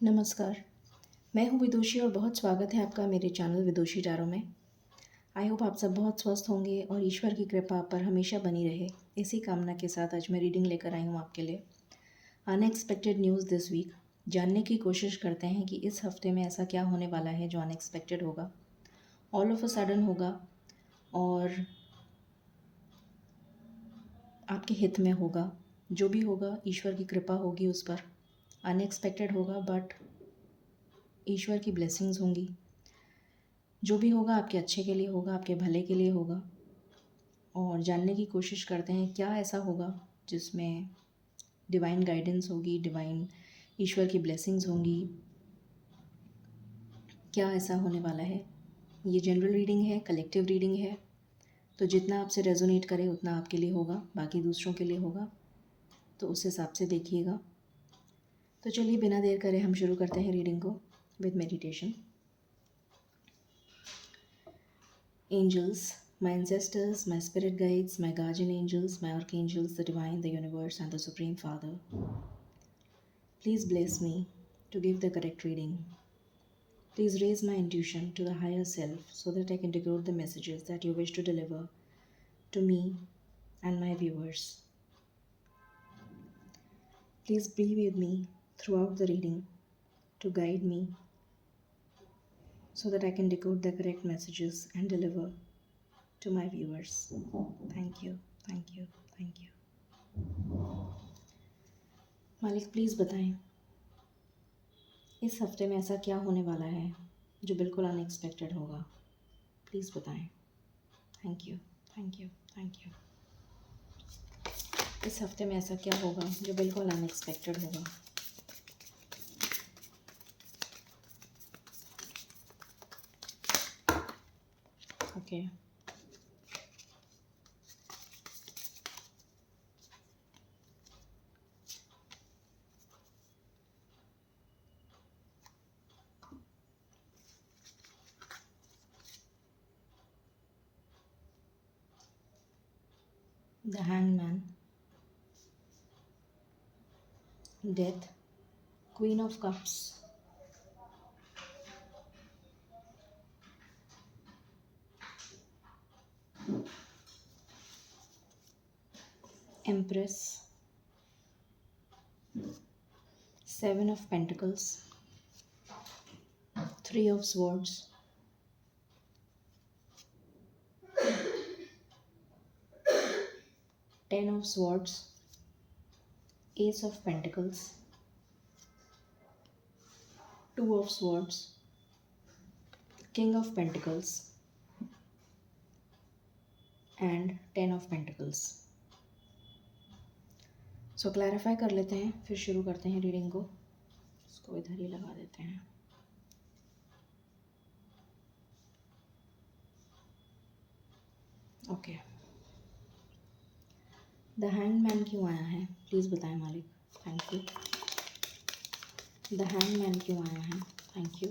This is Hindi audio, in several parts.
नमस्कार, मैं हूँ विदुषी और बहुत स्वागत है आपका मेरे चैनल विदुषी टैरो में। आई होप आप सब बहुत स्वस्थ होंगे और ईश्वर की कृपा आप पर हमेशा बनी रहे। इसी कामना के साथ आज मैं रीडिंग लेकर आई हूँ आपके लिए। Unexpected news this week. जानने की कोशिश करते हैं कि इस हफ्ते में ऐसा क्या होने वाला है जो अनएक्सपेक्टेड होगा, ऑल ऑफ अ सडन होगा और आपके हित में होगा। जो भी होगा ईश्वर की कृपा होगी उस पर। अनएक्सपेक्टेड होगा बट ईश्वर की ब्लेसिंग्स होंगी। जो भी होगा आपके अच्छे के लिए होगा, आपके भले के लिए होगा। और जानने की कोशिश करते हैं क्या ऐसा होगा जिसमें डिवाइन गाइडेंस होगी, डिवाइन ईश्वर की ब्लेसिंग्स होंगी। क्या ऐसा होने वाला है। ये जनरल रीडिंग है, कलेक्टिव रीडिंग है, तो जितना आपसे रेजोनेट करे उतना आपके लिए होगा, बाकी दूसरों के लिए होगा, तो उस हिसाब से देखिएगा। तो चलिए बिना देर करे हम शुरू करते हैं रीडिंग को with meditation. Angels, my ancestors, my spirit guides, my guardian angels, my archangels, the divine, the universe, and the Supreme Father, please bless me to give the correct reading. Please raise my intuition to the higher self so that I can decode the messages that you wish to deliver to me and my viewers. Please be with me throughout the reading to guide me so that I can decode the correct messages and deliver to my viewers. Thank you, thank you, thank you. मालिक प्लीज़ बताएं इस हफ्ते में ऐसा क्या होने वाला है जो बिल्कुल अनएक्सपेक्टेड होगा। प्लीज़ बताएं। Thank you, thank you, thank you. इस हफ्ते में ऐसा क्या होगा जो बिल्कुल अनएक्सपेक्टेड होगा। Okay, the hangman, death, queen of cups, empress, seven of pentacles, three of swords, ten of swords, S of pentacles, two of swords, king of pentacles and ten of pentacles. So clarify कर लेते हैं, फिर शुरू करते हैं रीडिंग को। इसको इधर ही लगा देते हैं। ओके, द हैंगमैन क्यों आया है प्लीज़ बताएं मालिक। Thank you. द हैंगमैन क्यों आया है। Thank you.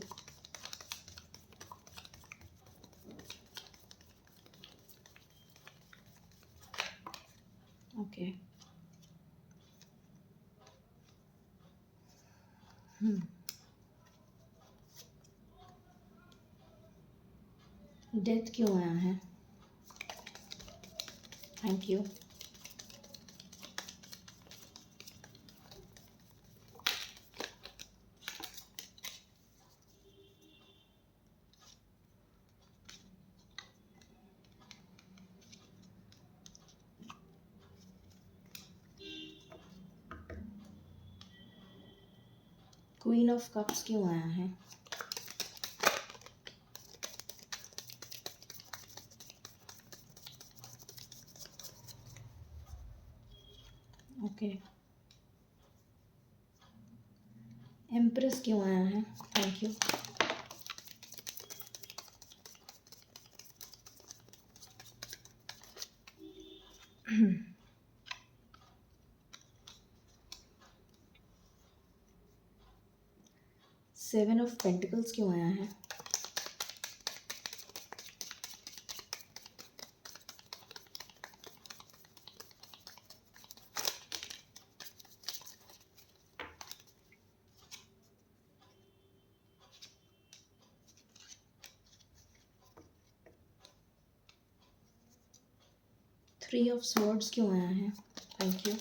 ओके, डेथ क्यों आया है। Thank you. Queen of cups क्यों आया है। ओके, एम्प्रेस क्यों आया है। Thank you. Seven of pentacles क्यों आया है। 3 ऑफ स्वॉर्ड्स क्यों आया है? Thank you.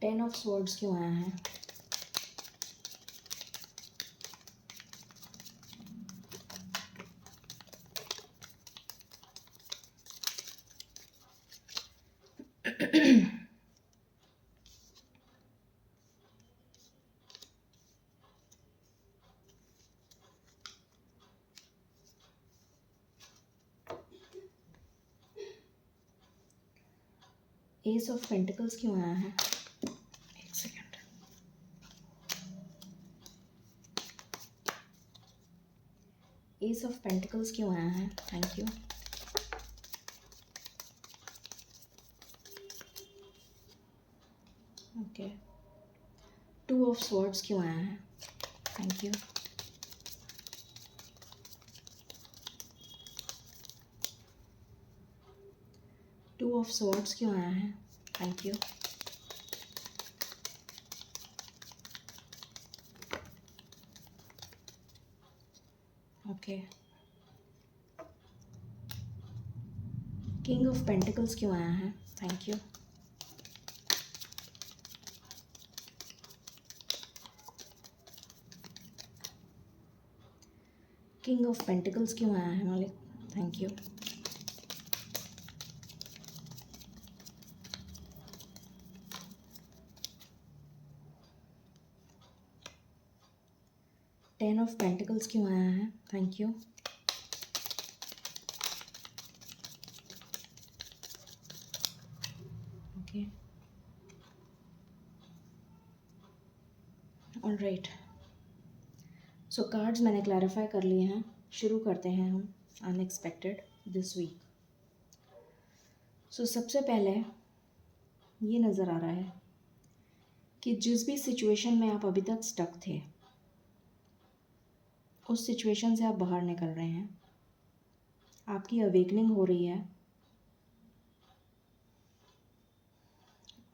10 ऑफ स्वॉर्ड्स क्यों आया है? एस ऑफ पेंटिकल्स क्यों आया है? एक सेकेंड। एस ऑफ पेंटिकल्स क्यों आया है? Thank you. Okay. 2 of swords क्यों आया है? Thank you. Two of swords क्यों आया है? Thank you. Okay. King of pentacles क्यों आया है? Thank you. King of pentacles क्यों आया है मालिक? Thank you. Ten of pentacles क्यों आया है? Thank you. Okay, alright. So cards मैंने क्लैरिफाई कर लिए हैं। शुरू करते हैं हम अनएक्सपेक्टेड दिस वीक। सो सबसे पहले ये नज़र आ रहा है कि जिस भी सिचुएशन में आप अभी तक स्टक थे, उस सिचुएशन से आप बाहर निकल रहे हैं। आपकी अवेकनिंग हो रही है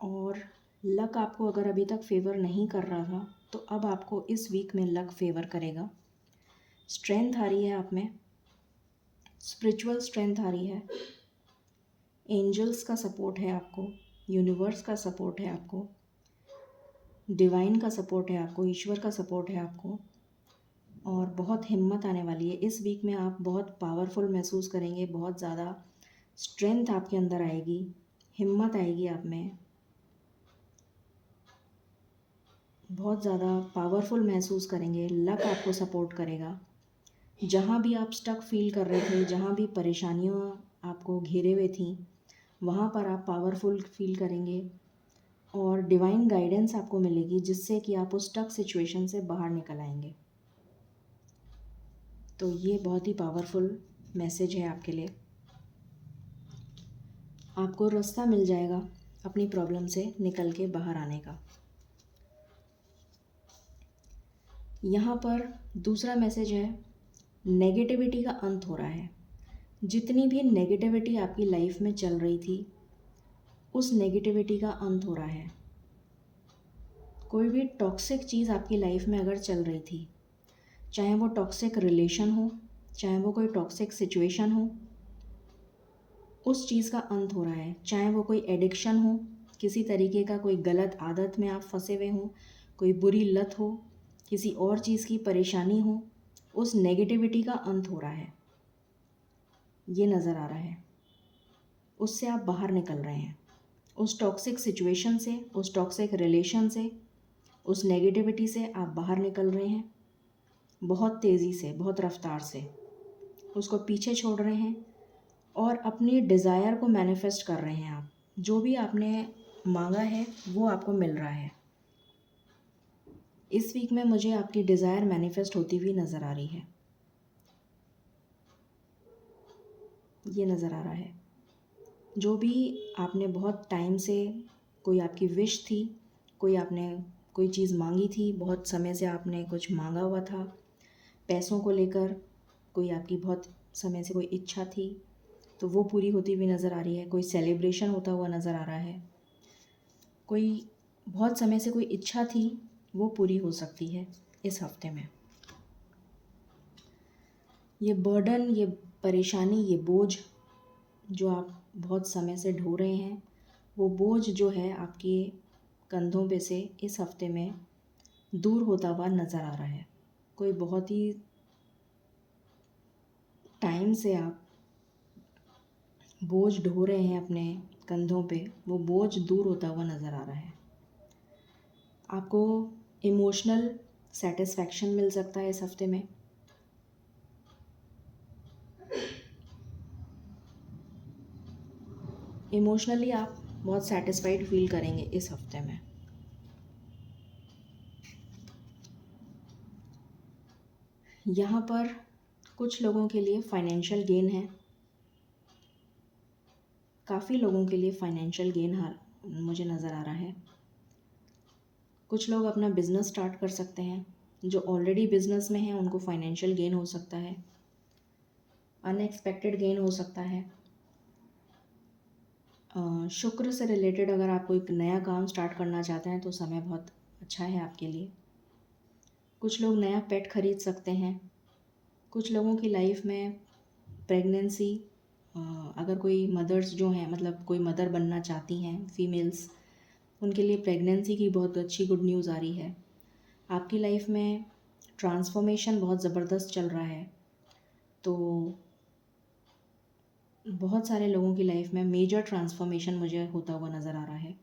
और लक आपको अगर अभी तक फेवर नहीं कर रहा था तो अब आपको इस वीक में लक फेवर करेगा। स्ट्रेंथ आ रही है आप में, स्पिरिचुअल स्ट्रेंथ आ रही है, एंजल्स का सपोर्ट है आपको, यूनिवर्स का सपोर्ट है आपको, डिवाइन का सपोर्ट है आपको, ईश्वर का सपोर्ट है आपको, और बहुत हिम्मत आने वाली है। इस वीक में आप बहुत पावरफुल महसूस करेंगे, बहुत ज़्यादा स्ट्रेंथ आपके अंदर आएगी, हिम्मत आएगी आप में, बहुत ज़्यादा पावरफुल महसूस करेंगे। लक आपको सपोर्ट करेगा। जहाँ भी आप स्टक फील कर रहे थे, जहाँ भी परेशानियाँ आपको घेरे हुए थी, वहाँ पर आप पावरफुल फील करेंगे और डिवाइन गाइडेंस आपको मिलेगी, जिससे कि आप उस स्टक सिचुएशन से बाहर निकल आएंगे। तो ये बहुत ही पावरफुल मैसेज है आपके लिए। आपको रास्ता मिल जाएगा अपनी प्रॉब्लम से निकल के बाहर आने का। यहाँ पर दूसरा मैसेज है, नेगेटिविटी का अंत हो रहा है। जितनी भी नेगेटिविटी आपकी लाइफ में चल रही थी, उस नेगेटिविटी का अंत हो रहा है। कोई भी टॉक्सिक चीज़ आपकी लाइफ में अगर चल रही थी, चाहे वो टॉक्सिक रिलेशन हो, चाहे वो कोई टॉक्सिक सिचुएशन हो, उस चीज़ का अंत हो रहा है। चाहे वो कोई एडिक्शन हो, किसी तरीके का कोई गलत आदत में आप फंसे हुए हों, कोई बुरी लत हो, किसी और चीज़ की परेशानी हो, उस नेगेटिविटी का अंत हो रहा है। ये नज़र आ रहा है। उससे आप बाहर निकल रहे हैं, उस टॉक्सिक सिचुएशन से, उस टॉक्सिक रिलेशन से, उस नेगेटिविटी से आप बाहर निकल रहे हैं। बहुत तेज़ी से, बहुत रफ्तार से उसको पीछे छोड़ रहे हैं और अपनी डिज़ायर को मैनिफेस्ट कर रहे हैं। आप जो भी आपने मांगा है वो आपको मिल रहा है। इस वीक में मुझे आपकी डिज़ायर मैनिफेस्ट होती हुई नज़र आ रही है। ये नज़र आ रहा है। जो भी आपने बहुत टाइम से, कोई आपकी विश थी, कोई आपने कोई चीज़ मांगी थी, बहुत समय से आपने कुछ मांगा हुआ था, पैसों को लेकर कोई आपकी बहुत समय से कोई इच्छा थी, तो वो पूरी होती हुई नज़र आ रही है। कोई सेलिब्रेशन होता हुआ नज़र आ रहा है। कोई बहुत समय से कोई इच्छा थी वो पूरी हो सकती है इस हफ्ते में। ये बर्डन, ये परेशानी, ये बोझ जो आप बहुत समय से ढो रहे हैं, वो बोझ जो है आपके कंधों पे से इस हफ्ते में दूर होता हुआ नज़र आ रहा है। कोई बहुत ही टाइम से आप बोझ ढो रहे हैं अपने कंधों पे, वो बोझ दूर होता हुआ नज़र आ रहा है। आपको इमोशनल सेटिस्फैक्शन मिल सकता है इस हफ्ते में। इमोशनली आप बहुत सेटिस्फाइड फील करेंगे इस हफ्ते में। यहाँ पर कुछ लोगों के लिए फाइनेंशियल गेन है। काफ़ी लोगों के लिए फाइनेंशियल गेन मुझे नज़र आ रहा है। कुछ लोग अपना बिज़नेस स्टार्ट कर सकते हैं। जो ऑलरेडी बिज़नेस में हैं उनको फाइनेंशियल गेन हो सकता है। अनएक्सपेक्टेड गेन हो सकता है। शुक्र से रिलेटेड अगर आप कोई नया काम स्टार्ट करना चाहते हैं तो समय बहुत अच्छा है आपके लिए। कुछ लोग नया पेट खरीद सकते हैं। कुछ लोगों की लाइफ में प्रेगनेंसी, अगर कोई मदर्स जो हैं, मतलब कोई मदर बनना चाहती हैं फीमेल्स, उनके लिए प्रेगनेंसी की बहुत अच्छी गुड न्यूज़ आ रही है। आपकी लाइफ में ट्रांसफॉर्मेशन बहुत ज़बरदस्त चल रहा है। तो बहुत सारे लोगों की लाइफ में मेजर ट्रांसफॉर्मेशन मुझे होता हुआ नज़र आ रहा है।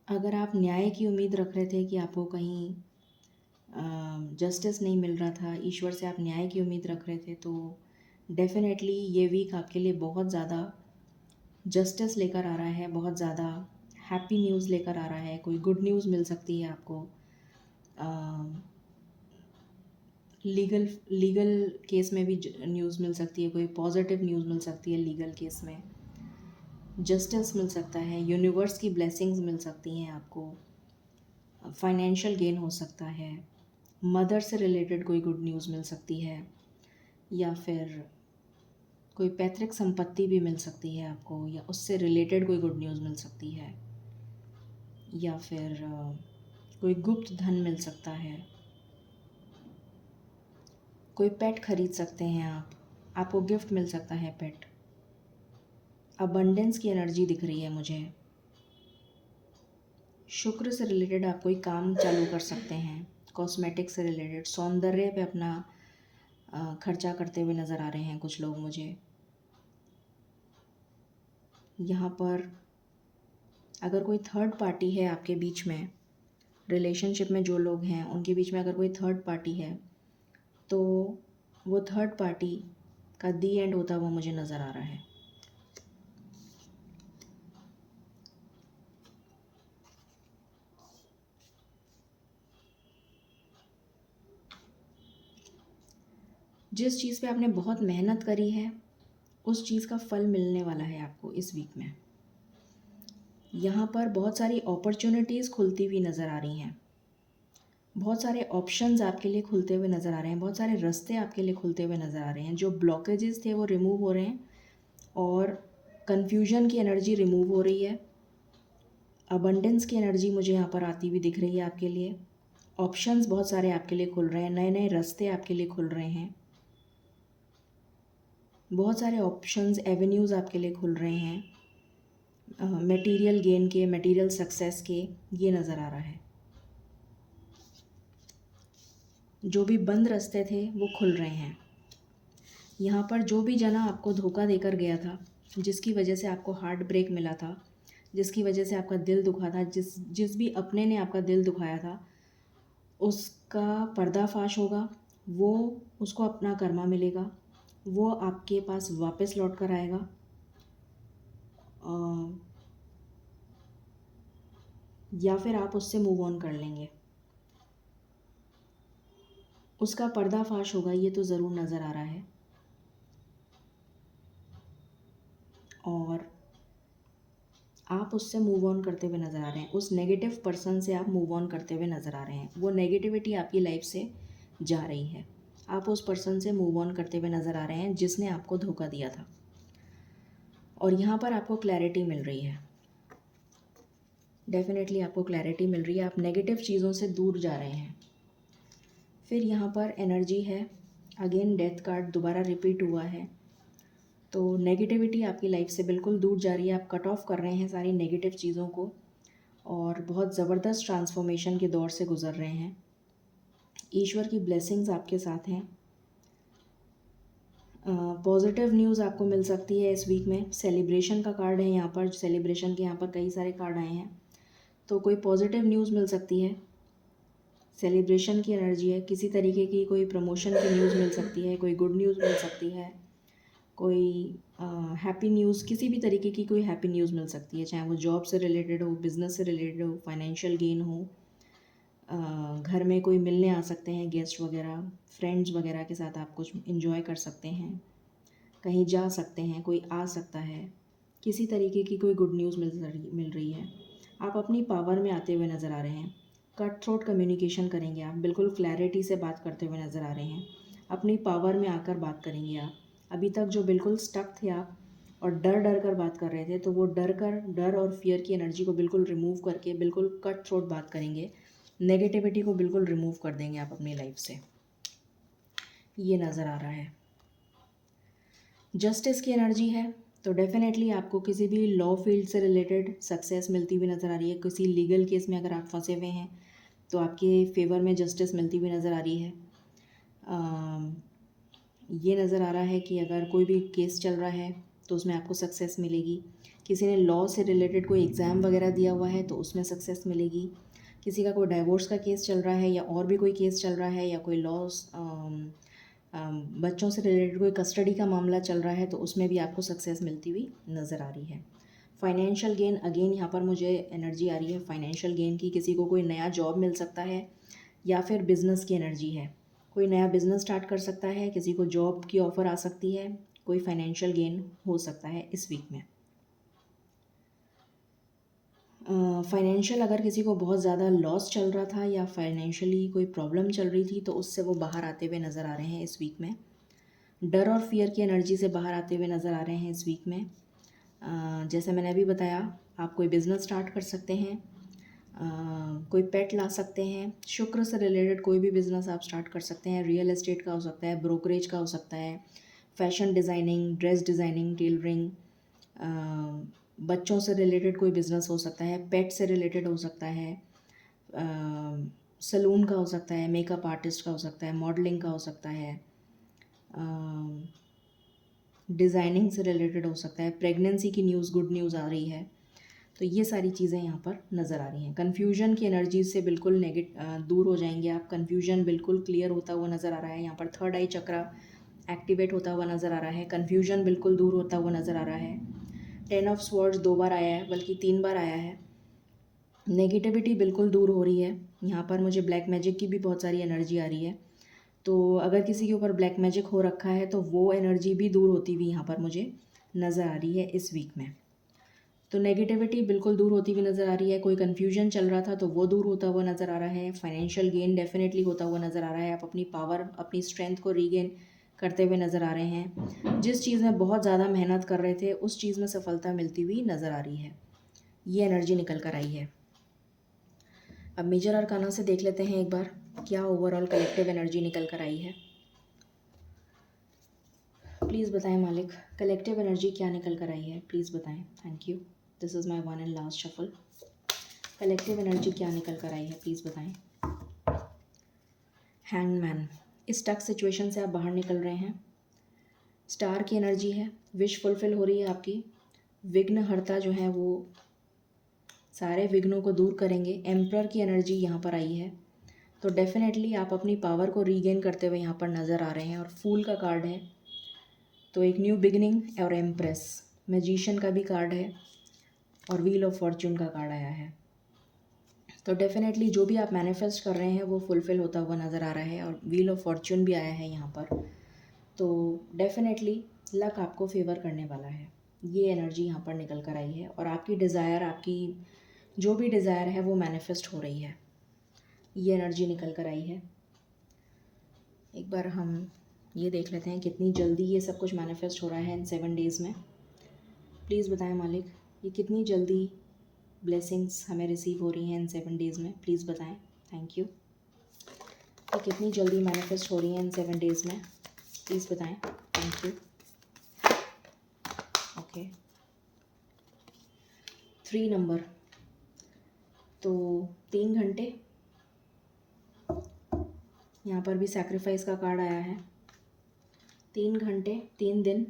अगर आप न्याय की उम्मीद रख रहे थे कि आपको कहीं जस्टिस नहीं मिल रहा था, ईश्वर से आप न्याय की उम्मीद रख रहे थे, तो डेफिनेटली ये वीक आपके लिए बहुत ज़्यादा जस्टिस लेकर आ रहा है, बहुत ज़्यादा हैप्पी न्यूज़ लेकर आ रहा है। कोई गुड न्यूज़ मिल सकती है आपको। लीगल केस में भी न्यूज़ मिल सकती है, कोई पॉजिटिव न्यूज़ मिल सकती है लीगल केस में। जस्टिस मिल सकता है, यूनिवर्स की ब्लेसिंग्स मिल सकती हैं आपको, फाइनेंशियल गेन हो सकता है, मदर से रिलेटेड कोई गुड न्यूज़ मिल सकती है, या फिर कोई पैतृक संपत्ति भी मिल सकती है आपको, या उससे रिलेटेड कोई गुड न्यूज़ मिल सकती है, या फिर कोई गुप्त धन मिल सकता है। कोई पेट खरीद सकते हैं आप, आपको गिफ्ट मिल सकता है पेट। अबंडेंस की एनर्जी दिख रही है मुझे। शुक्र से रिलेटेड आप कोई काम चालू कर सकते हैं। कॉस्मेटिक से रिलेटेड, सौंदर्य पे अपना खर्चा करते हुए नज़र आ रहे हैं कुछ लोग मुझे। यहाँ पर अगर कोई थर्ड पार्टी है आपके बीच में, रिलेशनशिप में जो लोग हैं उनके बीच में अगर कोई थर्ड पार्टी है, तो वो थर्ड पार्टी का दी एंड होता हुआ मुझे नज़र आ रहा है। जिस चीज़ पे आपने बहुत मेहनत करी है उस चीज़ का फल मिलने वाला है आपको इस वीक में। यहाँ पर बहुत सारी अपॉर्चुनिटीज़ खुलती हुई नज़र आ रही हैं। बहुत सारे ऑप्शंस आपके लिए खुलते हुए नज़र आ रहे हैं। बहुत सारे रास्ते आपके लिए खुलते हुए नज़र आ रहे हैं। जो ब्लॉकेजेस थे वो रिमूव हो रहे हैं और कन्फ्यूजन की एनर्जी रिमूव हो रही है। अबंडेंस की एनर्जी मुझे यहाँ पर आती हुई दिख रही है आपके लिए। ऑप्शंस बहुत सारे आपके लिए खुल रहे हैं, नए नए रास्ते आपके लिए खुल रहे हैं। बहुत सारे ऑप्शंस, एवेन्यूज़ आपके लिए खुल रहे हैं, मटेरियल गेन के, मटेरियल सक्सेस के, ये नज़र आ रहा है। जो भी बंद रास्ते थे वो खुल रहे हैं। यहाँ पर जो भी जना आपको धोखा देकर गया था, जिसकी वजह से आपको हार्ट ब्रेक मिला था, जिसकी वजह से आपका दिल दुखा था, जिस भी अपने ने आपका दिल दुखाया था, उसका पर्दाफाश होगा। वो उसको अपना कर्मा मिलेगा, वो आपके पास वापस लौट कर आएगा। या फिर आप उससे मूव ऑन कर लेंगे। उसका पर्दाफाश होगा, ये तो ज़रूर नज़र आ रहा है। और आप उससे मूव ऑन करते हुए नज़र आ रहे हैं। उस नेगेटिव पर्सन से आप मूव ऑन करते हुए नज़र आ रहे हैं। वो नेगेटिविटी आपकी लाइफ से जा रही है। आप उस पर्सन से मूव ऑन करते हुए नज़र आ रहे हैं जिसने आपको धोखा दिया था। और यहाँ पर आपको क्लैरिटी मिल रही है, डेफिनेटली आपको क्लैरिटी मिल रही है। आप नेगेटिव चीज़ों से दूर जा रहे हैं। फिर यहाँ पर एनर्जी है, अगेन डेथ कार्ड दोबारा रिपीट हुआ है। तो नेगेटिविटी आपकी लाइफ से बिल्कुल दूर जा रही है। आप कट ऑफ कर रहे हैं सारी नेगेटिव चीज़ों को और बहुत ज़बरदस्त ट्रांसफॉर्मेशन के दौर से गुज़र रहे हैं। ईश्वर की ब्लेसिंग्स आपके साथ हैं। पॉजिटिव न्यूज़ आपको मिल सकती है इस वीक में। सेलिब्रेशन का कार्ड है यहाँ पर, सेलिब्रेशन के यहाँ पर कई सारे कार्ड आए हैं, तो कोई पॉजिटिव न्यूज़ मिल सकती है। सेलिब्रेशन की एनर्जी है, किसी तरीके की कोई प्रमोशन की न्यूज़ मिल सकती है, कोई गुड न्यूज़ मिल सकती है, कोई हैप्पी न्यूज़, किसी भी तरीके की कोई हैप्पी न्यूज़ मिल सकती है, चाहे वो जॉब से रिलेटेड हो, बिज़नेस से रिलेटेड हो, फाइनेंशियल गेन हो। घर में कोई मिलने आ सकते हैं, गेस्ट वगैरह, फ्रेंड्स वगैरह के साथ आप कुछ इन्जॉय कर सकते हैं, कहीं जा सकते हैं, कोई आ सकता है। किसी तरीके की कोई गुड न्यूज़ मिल रही है। आप अपनी पावर में आते हुए नज़र आ रहे हैं। कट थ्रोट कम्युनिकेशन करेंगे आप, बिल्कुल क्लैरिटी से बात करते हुए नज़र आ रहे हैं। अपनी पावर में आकर बात करेंगे आप। अभी तक जो बिल्कुल स्टक थे आप और डर डर कर बात कर रहे थे, तो वो डर और फियर की एनर्जी को बिल्कुल रिमूव करके बिल्कुल कट थ्रोट बात करेंगे। नेगेटिविटी को बिल्कुल रिमूव कर देंगे आप अपनी लाइफ से, ये नज़र आ रहा है। जस्टिस की एनर्जी है, तो डेफिनेटली आपको किसी भी लॉ फील्ड से रिलेटेड सक्सेस मिलती हुई नज़र आ रही है। किसी लीगल केस में अगर आप फंसे हुए हैं तो आपके फेवर में जस्टिस मिलती हुई नज़र आ रही है। ये नज़र आ रहा है कि अगर कोई भी केस चल रहा है तो उसमें आपको सक्सेस मिलेगी। किसी ने लॉ से रिलेटेड कोई एग्ज़ाम वगैरह दिया हुआ है तो उसमें सक्सेस मिलेगी। किसी का कोई डाइवोर्स का केस चल रहा है या और भी कोई केस चल रहा है, या कोई लॉस बच्चों से रिलेटेड कोई कस्टडी का मामला चल रहा है, तो उसमें भी आपको सक्सेस मिलती हुई नज़र आ रही है। फाइनेंशियल गेन, अगेन यहाँ पर मुझे एनर्जी आ रही है फाइनेंशियल गेन की। किसी को कोई नया जॉब मिल सकता है या फिर बिज़नेस की एनर्जी है, कोई नया बिज़नेस स्टार्ट कर सकता है, किसी को जॉब की ऑफ़र आ सकती है, कोई फाइनेंशियल गेन हो सकता है इस वीक में। फाइनेंशियल अगर किसी को बहुत ज़्यादा लॉस चल रहा था या फाइनेंशियली कोई प्रॉब्लम चल रही थी, तो उससे वो बाहर आते हुए नज़र आ रहे हैं इस वीक में। डर और फियर की एनर्जी से बाहर आते हुए नज़र आ रहे हैं इस वीक में। जैसे मैंने अभी बताया, आप कोई बिज़नेस स्टार्ट कर सकते हैं, कोई पेट ला सकते हैं, शुक्र से रिलेटेड कोई भी बिज़नेस आप स्टार्ट कर सकते हैं। रियल एस्टेट का हो सकता है, ब्रोकरेज का हो सकता है, fashion designing, dress designing, tailoring, बच्चों से रिलेटेड कोई बिज़नेस हो सकता है, पेट से रिलेटेड हो सकता है, सलून का हो सकता है, मेकअप आर्टिस्ट का हो सकता है, मॉडलिंग का हो सकता है, डिज़ाइनिंग से रिलेटेड हो सकता है, प्रेगनेंसी की न्यूज़, गुड न्यूज़ आ रही है। तो ये सारी चीज़ें यहाँ पर नज़र आ रही हैं। कन्फ्यूजन की एनर्जी से बिल्कुल दूर हो जाएंगे आप। कन्फ्यूजन बिल्कुल क्लियर होता हुआ नज़र आ रहा है। यहाँ पर थर्ड आई चक्रा एक्टिवेट होता हुआ नज़र आ रहा है। कन्फ्यूजन बिल्कुल दूर होता हुआ नज़र आ रहा है। 10 ऑफ स्वॉर्ड्स 2 बार आया है, बल्कि 3 बार आया है। नेगेटिविटी बिल्कुल दूर हो रही है। यहाँ पर मुझे ब्लैक मैजिक की भी बहुत सारी एनर्जी आ रही है। तो अगर किसी के ऊपर ब्लैक मैजिक हो रखा है तो वो एनर्जी भी दूर होती हुई यहाँ पर मुझे नज़र आ रही है इस वीक में। तो नेगेटिविटी बिल्कुल दूर होती हुई नज़र आ रही है। कोई कन्फ्यूजन चल रहा था तो वो दूर होता हुआ नज़र आ रहा है। फाइनेंशियल गेन डेफिनेटली होता हुआ नज़र आ रहा है। आप अपनी पावर, अपनी स्ट्रेंथ को रीगेन करते हुए नज़र आ रहे हैं। जिस चीज़ में बहुत ज़्यादा मेहनत कर रहे थे उस चीज़ में सफलता मिलती हुई नज़र आ रही है। ये एनर्जी निकल कर आई है। अब मेजर अरकाना से देख लेते हैं एक बार क्या ओवरऑल कलेक्टिव एनर्जी निकल कर आई है। प्लीज़ बताएं मालिक, कलेक्टिव एनर्जी क्या निकल कर आई है, प्लीज़ बताएं। Thank you. This is my one and last shuffle. Collective energy क्या निकल कर आई है, प्लीज़ बताएं। हैंगमैन, इस टक सिचुएशन से आप बाहर निकल रहे हैं। स्टार की एनर्जी है, विश फुलफिल हो रही है आपकी। विघ्नहर्ता जो है वो सारे विघ्नों को दूर करेंगे। एम्परर की एनर्जी यहाँ पर आई है। तो डेफिनेटली आप अपनी पावर को रीगेन करते हुए यहाँ पर नज़र आ रहे हैं। और फूल का कार्ड है, तो एक न्यू बिगिनिंग और एम्प्रेस, मैजिशियन का भी कार्ड है और व्हील ऑफ फॉर्च्यून का कार्ड आया है। तो डेफिनेटली जो भी आप मैनिफेस्ट कर रहे हैं वो फुलफ़िल होता हुआ नज़र आ रहा है। और व्हील ऑफ फॉर्च्यून भी आया है यहाँ पर। तो डेफिनेटली लक आपको फेवर करने वाला है। ये एनर्जी यहाँ पर निकल कर आई है। और आपकी डिज़ायर, आपकी जो भी डिज़ायर है वो मैनिफेस्ट हो रही है। ये एनर्जी निकल कर आई है। एक बार हम ये देख लेते हैं कितनी जल्दी ये सब कुछ मैनिफेस्ट हो रहा है इन 7 डेज़ में। प्लीज़ बताएं मालिक, ये कितनी जल्दी ब्लेसिंग्स हमें रिसीव हो रही हैं इन 7 डेज़ में। प्लीज़ बताएं। Thank you. ये कितनी जल्दी मैनिफेस्ट हो रही हैं इन 7 डेज़ में। प्लीज़ बताएं। Thank you. ओके, 3 नंबर, तो 3 घंटे, यहाँ पर भी सैक्रिफाइस का कार्ड आया है। 3 घंटे, 3 दिन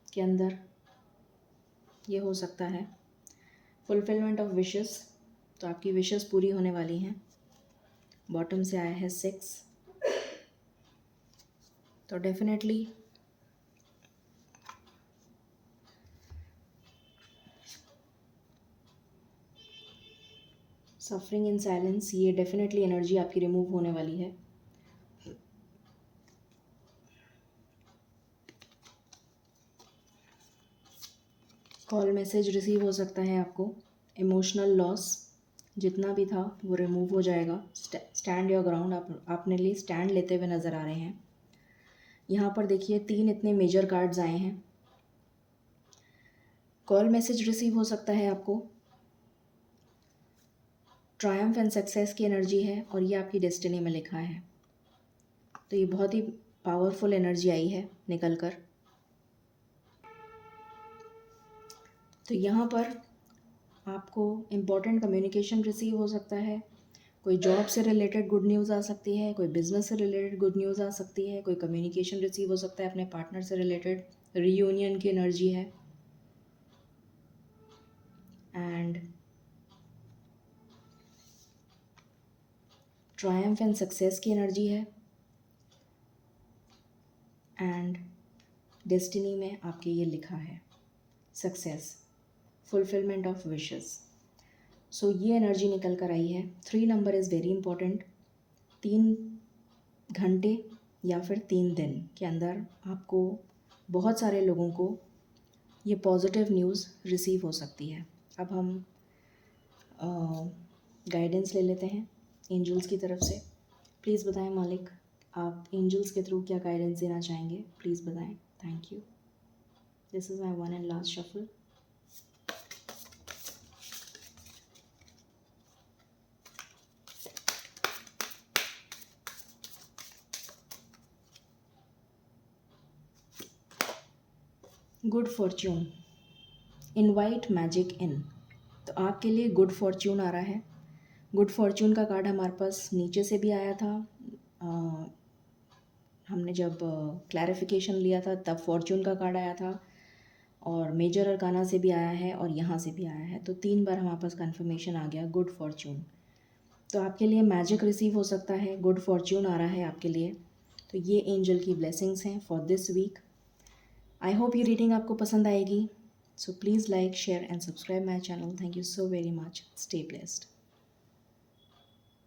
के अंदर ये हो सकता है। फुलफिलमेंट ऑफ विशेस, तो आपकी विशेस पूरी होने वाली हैं। बॉटम से आया है 6, तो डेफिनेटली सफरिंग इन साइलेंस, ये डेफिनेटली एनर्जी आपकी रिमूव होने वाली है। कॉल मैसेज रिसीव हो सकता है आपको। इमोशनल लॉस जितना भी था वो रिमूव हो जाएगा। स्टैंड योर ग्राउंड, आप अपने लिए स्टैंड लेते हुए नज़र आ रहे हैं। यहाँ पर देखिए 3 इतने मेजर कार्ड्स आए हैं। कॉल मैसेज रिसीव हो सकता है आपको। ट्रायम्फ एंड सक्सेस की एनर्जी है और ये आपकी डेस्टिनी में लिखा है। तो ये बहुत ही पावरफुल एनर्जी आई है निकल कर। तो यहाँ पर आपको इम्पॉर्टेंट कम्युनिकेशन रिसीव हो सकता है। कोई जॉब से रिलेटेड गुड न्यूज़ आ सकती है, कोई बिजनेस से रिलेटेड गुड न्यूज़ आ सकती है, कोई कम्युनिकेशन रिसीव हो सकता है अपने पार्टनर से रिलेटेड। रीयूनियन की एनर्जी है। एंड ट्रायम्फ एंड सक्सेस की एनर्जी है। एंड डेस्टिनी में आपके ये लिखा है सक्सेस, फुलफिलमेंट ऑफ विशेस। सो ये एनर्जी निकल कर आई है। 3 नंबर इज़ वेरी इंपॉर्टेंट। 3 घंटे या फिर 3 दिन के अंदर आपको, बहुत सारे लोगों को ये पॉजिटिव न्यूज़ रिसीव हो सकती है। अब हम गाइडेंस ले लेते हैं एंजल्स की तरफ से। प्लीज़ बताएं मालिक, आप एंजल्स के थ्रू क्या गाइडेंस देना चाहेंगे। प्लीज़ बताएं। Thank you. This is my one and last shuffle. Good Fortune, invite magic इन। तो आपके लिए गुड फॉर्च्यून आ रहा है। गुड फॉर्च्यून का कार्ड हमारे पास नीचे से भी आया था। हमने जब क्लैरिफिकेशन लिया था तब फॉर्च्यून का कार्ड आया था, और मेजर अरकाना से भी आया है और यहाँ से भी आया है। तो 3 बार हमारे पास कन्फर्मेशन आ गया गुड फॉर्च्यून। तो आपके लिए मैजिक रिसीव हो सकता है, गुड फॉर्च्यून आ रहा है आपके लिए। तो ये एंजल की ब्लेसिंग्स हैं for this week. I hope ये रीडिंग आपको पसंद आएगी। So please like, share and subscribe my channel. Thank you so very much. Stay blessed.